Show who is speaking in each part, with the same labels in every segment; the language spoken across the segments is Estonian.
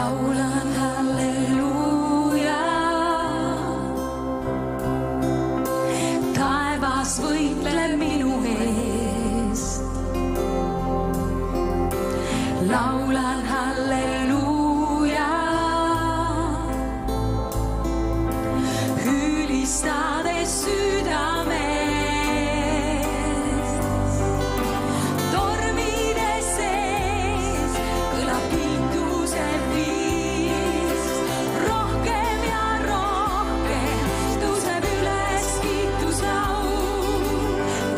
Speaker 1: laulan halleluuja. Taevas võitleb minu eest. Laulan halleluuja. Hüülistades südames. Tormides sees kõlab kiituse viis. Rohkem ja rohkem tõuseb üles kiituslaul.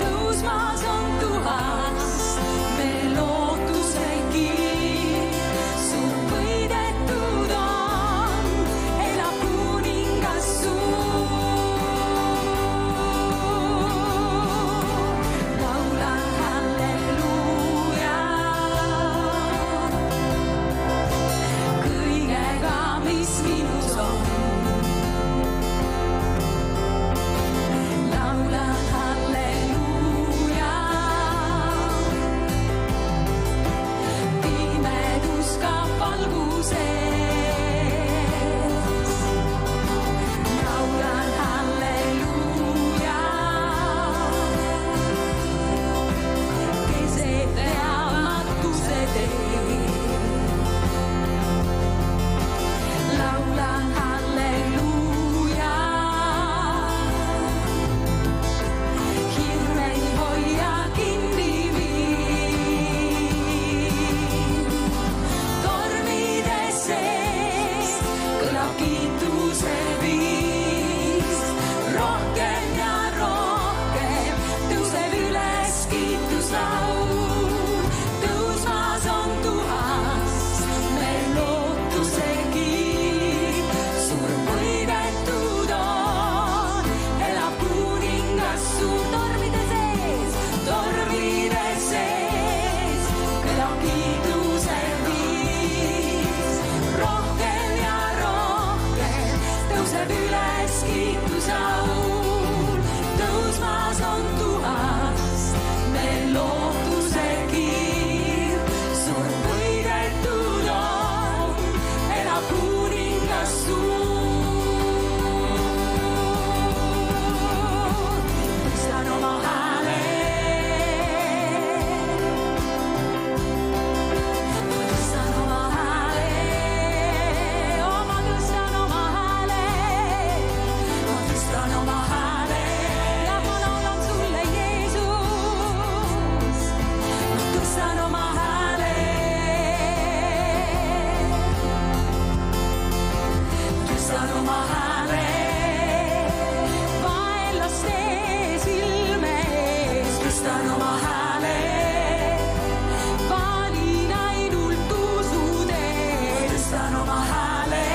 Speaker 1: Tõusmas on tuhast meil lootuse kiir. Suur võidetud on, elab kuningas suur. Laulan halleluuja. Kõigega, mis minus on. Laulan halleluuja. Pimedus kaob valguses. Laulan halleluuja. Keset teadmatuse teed. Laulan halleluuja. Hirm ei hoia kinni mind. Tormides sees kõlab kiituse viis. Rohkem ja rohkem tõuseb üles kiituslaul. Tõusmas on tuhast meil lootuse kiir. Suur võidetud on, elab kuningas suur. Tormides sees kõlab kiituse viis. Rohkem ja rohkem tõuseb üles kiituslaul. Tõusmas on tuhast meil lootuse kiir. Suur võidetud on, elab kuningas suur. Tõstan oma hääle. Tõstan oma hääle. Ma tõstan oma hääle. Ma tõstan oma hääle. Ja ma laulan sulle, Jeesus. Ma tõstan oma hääle. Tõstan oma hääle. Vaenlaste silme ees tõstan oma hääle. Valin ainult usu teed. Tõstan oma hääle.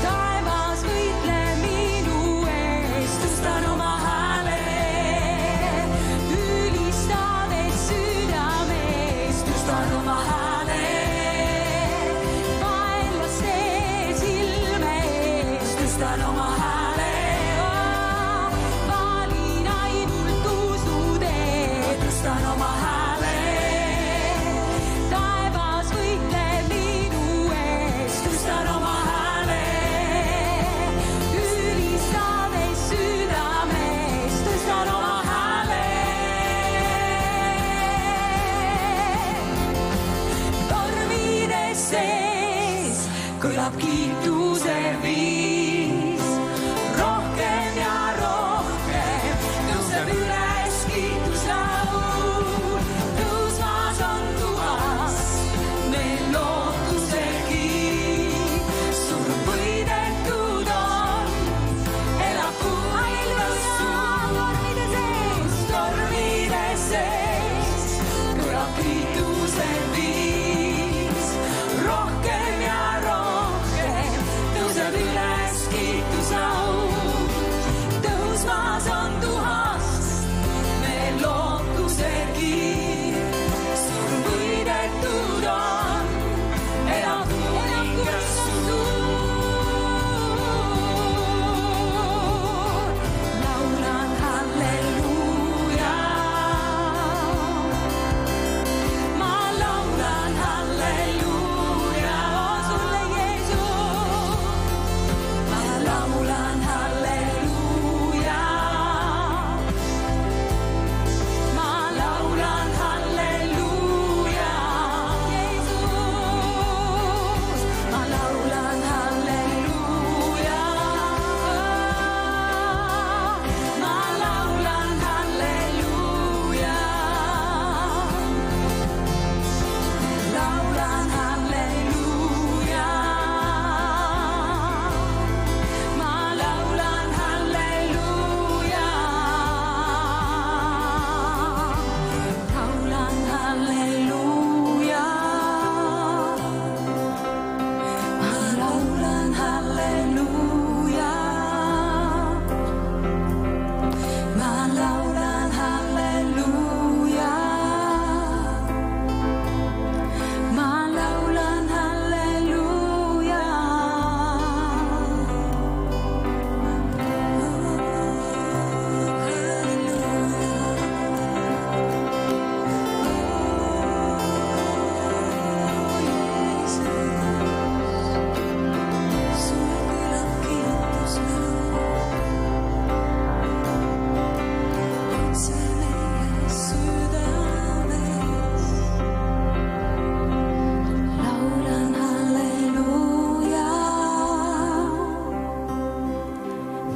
Speaker 1: Taevas võitleb minu eest. Tõstan oma hääle. Ülistades südames. Tõstan oma hääle. Vaenlaste silme ees. Tõstan oma hääle. Valin ainult usu teed. Tõstan oma hääle. Taevas võitleb minu eest. Tõstan oma hääle. Ülistades südames. Tõstan oma hääle. Tormides sees kõlab kiituse viis. Rohkem ja rohkem tõuseb üles kiituslaul. Tõusmas on tuhast meil lootuse kiir. Suur võidetud on, elab kuningas suur. Tormides sees kõlab kiituse viis. Rohkem ja rohkem tõuseb üles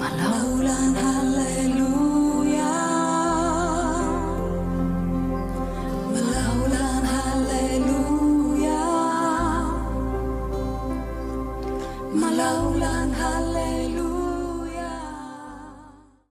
Speaker 1: ma laulan halleluuja. Ma laulan halleluuja. Ma laulan halleluuja.